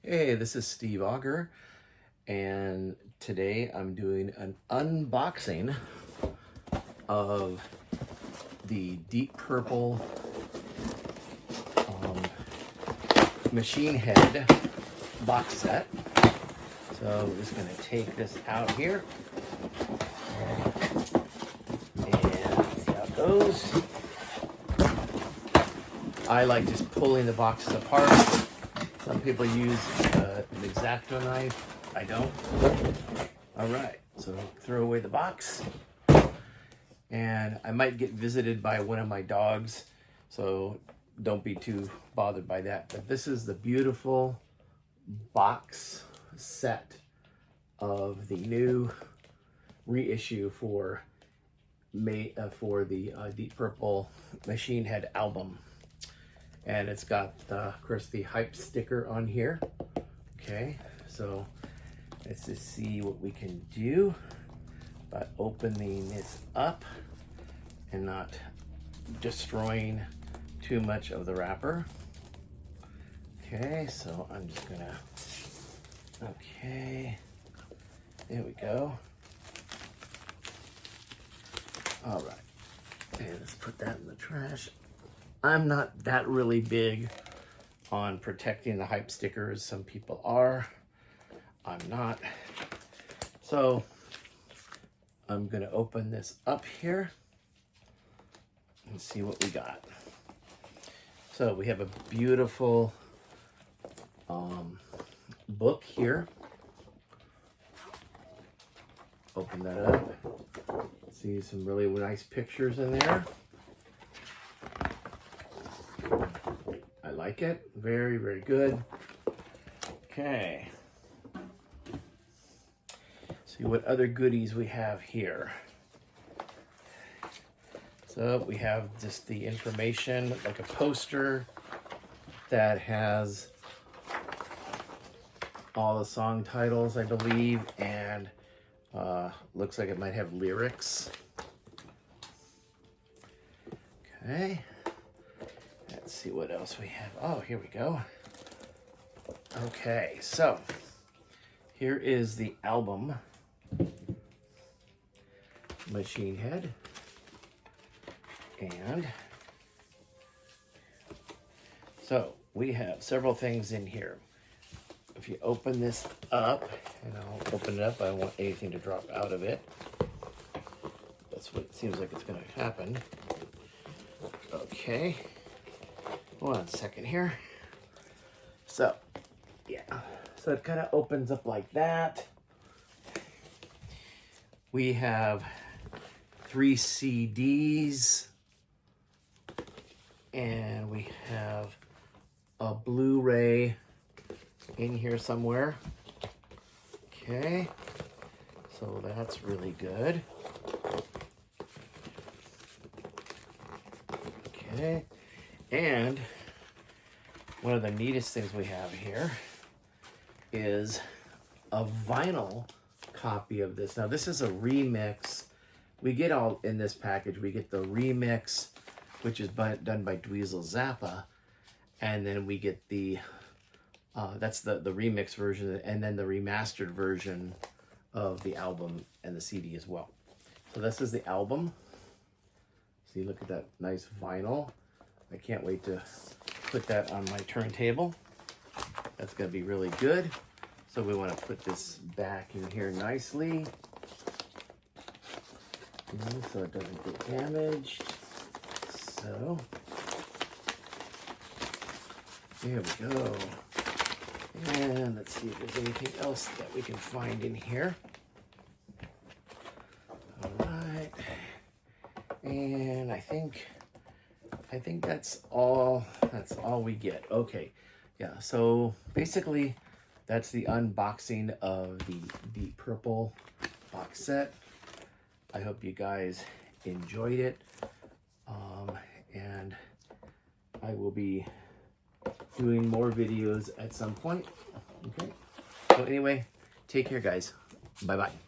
Hey, this is Steve Auger, and today I'm doing an unboxing of the Deep Purple Machine Head box set. So I'm just going to take this out here and see how it goes. I like just pulling the boxes apart. Some people use an X-Acto knife. I don't. All right, so throw away the box. And I might get visited by one of my dogs, so don't be too bothered by that. But this is the beautiful box set of the new reissue for the Deep Purple Machine Head album. And it's got, of course, the hype sticker on here. Okay, so let's just see what we can do by opening this up and not destroying too much of the wrapper. Okay, so I'm just gonna, okay, there we go. All right, and let's put that in the trash. I'm not that really big on protecting the hype stickers. Some people are. I'm not. So I'm going to open this up here and see what we got. So we have a beautiful book here. Open that up. See some really nice pictures in there. I like it. Very, very good. Okay. See what other goodies we have here. So we have just the information, like a poster that has all the song titles, I believe, and looks like it might have lyrics. Okay. Let's see what else we have. Oh, here we go. Okay, so here is the album, Machine Head, and so we have several things in here. If you open this up, and I'll open it up, I don't want anything to drop out of it. That's what it seems like it's going to happen. Okay. Hold on a second here. So, yeah. So it kind of opens up like that. We have 3 CDs. And we have a Blu-ray in here somewhere. Okay. So that's really good. Okay. And one of the neatest things we have here is a vinyl copy of this. Now this is a remix. We get all in this package. We get the remix, which is done by Dweezil Zappa, and then we get the that's the remix version, and then the remastered version of the album and the CD as well. So this is the album. See, look at that nice vinyl. I can't wait to put that on my turntable. That's gonna be really good. So we wanna put this back in here nicely, so it doesn't get damaged. So, there we go. And let's see if there's anything else that we can find in here. All right. And I think that's all we get. Okay, yeah, so basically that's the unboxing of the Deep Purple box set. I hope you guys enjoyed it, and I will be doing more videos at some point. Okay, so anyway, take care guys. Bye bye.